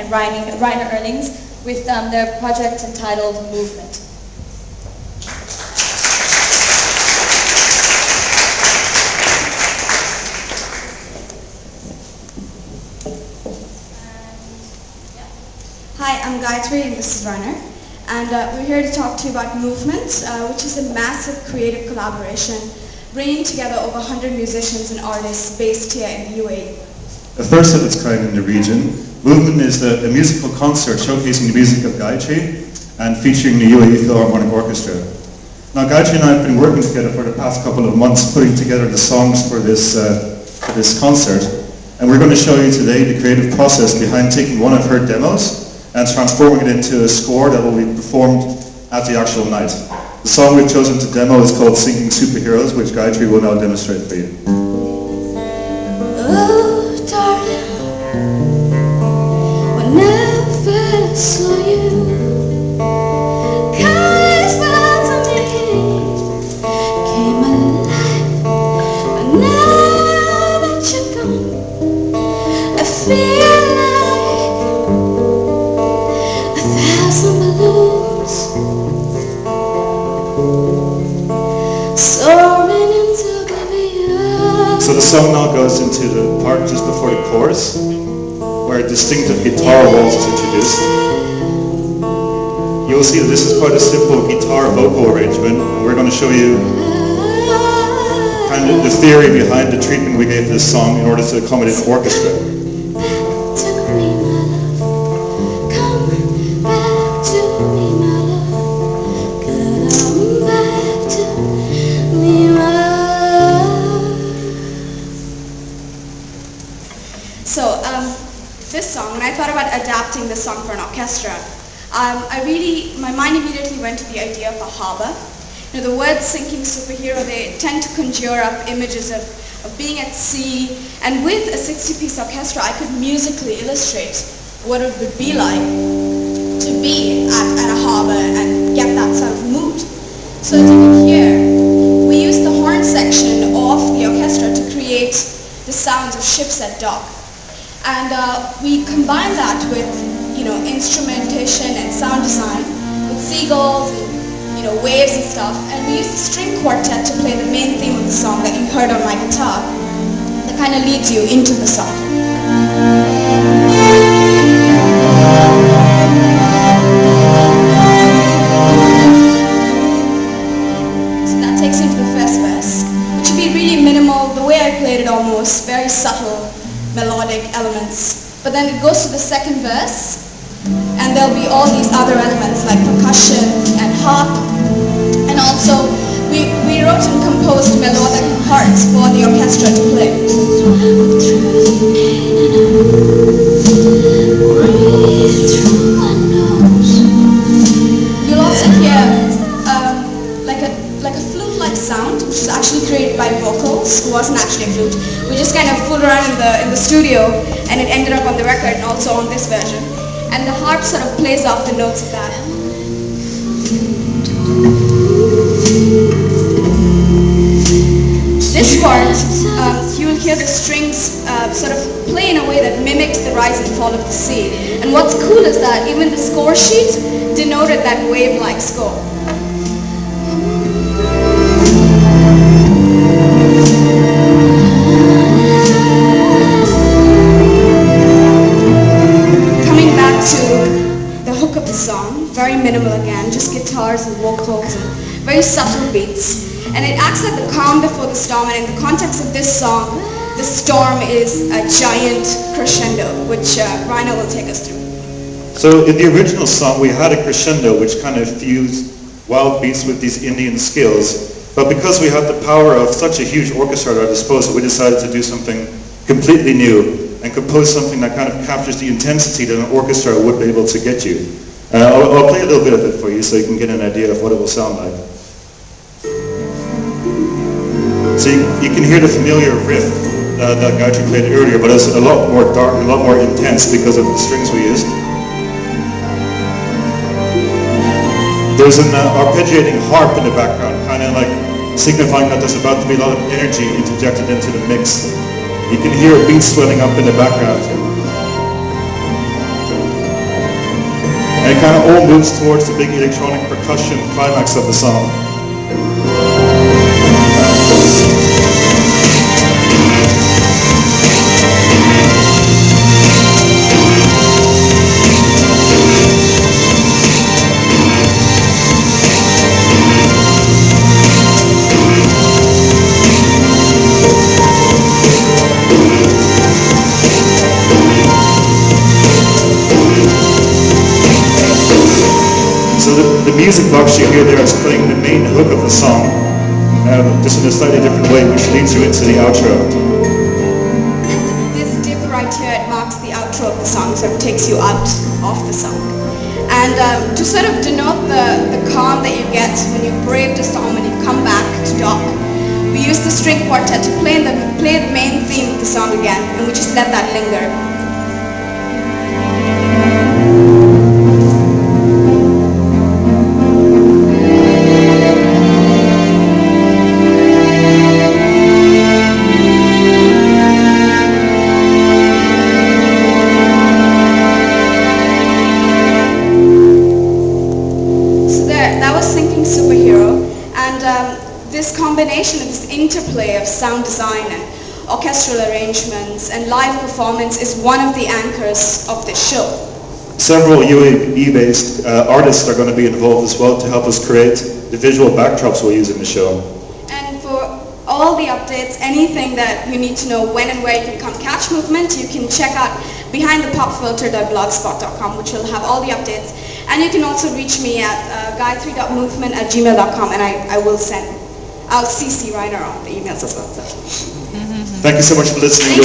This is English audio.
and Reiner with their project entitled Movement. Hi, I'm Gayatri and this is Reiner. And we're here to talk to you about Movement, which is a massive creative collaboration bringing together over 100 musicians and artists based here in the UAE. The first of its kind in the region, Movement is a musical concert showcasing the music of Gayatri and featuring the UAE Philharmonic Orchestra. Now Gayatri and I have been working together for the past couple of months putting together the songs for this concert, and we're going to show you today the creative process behind taking one of her demos and transforming it into a score that will be performed at the actual night. The song we've chosen to demo is called Sinking Superheroes, which Gayatri will now demonstrate for you. Oh, darling, whenever I saw you, colors felt to me, came alive. But now that you're gone, I feel so the song now goes into the part just before the chorus, where a distinctive guitar waltz is introduced. You will see that this is quite a simple guitar vocal arrangement, and we're going to show you kind of the theory behind the treatment we gave this song in order to accommodate the orchestra. So this song, when I thought about adapting this song for an orchestra, my mind immediately went to the idea of a harbor. You know, the words sinking superhero, they tend to conjure up images of being at sea, and with a 60-piece orchestra, I could musically illustrate what it would be like to be at a harbor and get that sort of mood. So as you can hear, we used the horn section of the orchestra to create the sounds of ships at dock. And we combine that with, instrumentation and sound design, with seagulls and, waves and stuff. And we use the string quartet to play the main theme of the song that you heard on my guitar. That kind of leads you into the song. So that takes you to the first verse, which would be really minimal, the way I played it almost, very subtle melodic elements. But then it goes to the second verse, and there'll be all these other elements like percussion and harp, and also we wrote and composed melodic parts for the orchestra to play. You'll also hear like a flute-like sound, which is actually created by vocals. It wasn't actually a flute. We just kind of fooled around in the studio, and it ended up on the record and also on this version. And the harp sort of plays off the notes of that. This part, you will hear the strings sort of play in a way that mimics the rise and fall of the sea. And what's cool is that even the score sheet denoted that wave-like score. Very minimal again, just guitars and vocals and very subtle beats. And it acts like the calm before the storm, and in the context of this song, the storm is a giant crescendo, which Reiner will take us through. So in the original song we had a crescendo which kind of fused wild beats with these Indian skills, but because we had the power of such a huge orchestra at our disposal, we decided to do something completely new and compose something that kind of captures the intensity that an orchestra would be able to get you. I'll play a little bit of it for you so you can get an idea of what it will sound like. So you can hear the familiar riff that Gayatri played earlier, but it's a lot more dark, a lot more intense because of the strings we used. There's an arpeggiating harp in the background, kind of like signifying that there's about to be a lot of energy interjected into the mix. You can hear beats swelling up in the background. And it kind of all moves towards the big electronic percussion climax of the song. So the music box you hear there is playing the main hook of the song, just in a slightly different way, which leads you into the outro. This dip right here, it marks the outro of the song, so it takes you out of the song. And to sort of denote the calm that you get when you brave the storm, when you come back to dock, we use the string quartet to play the main theme of the song again, and we just let that linger. Superhero, and this combination of this interplay of sound design and orchestral arrangements and live performance is one of the anchors of this show. Several UAE-based artists are going to be involved as well to help us create the visual backdrops we'll use in the show. And for all the updates, anything that you need to know when and where you can come catch Movement, you can check out behindthepopfilter.blogspot.com, which will have all the updates. And you can also reach me at guy3.movement@gmail.com, and I'll CC Reiner on the emails as well. So. Thank you so much for listening.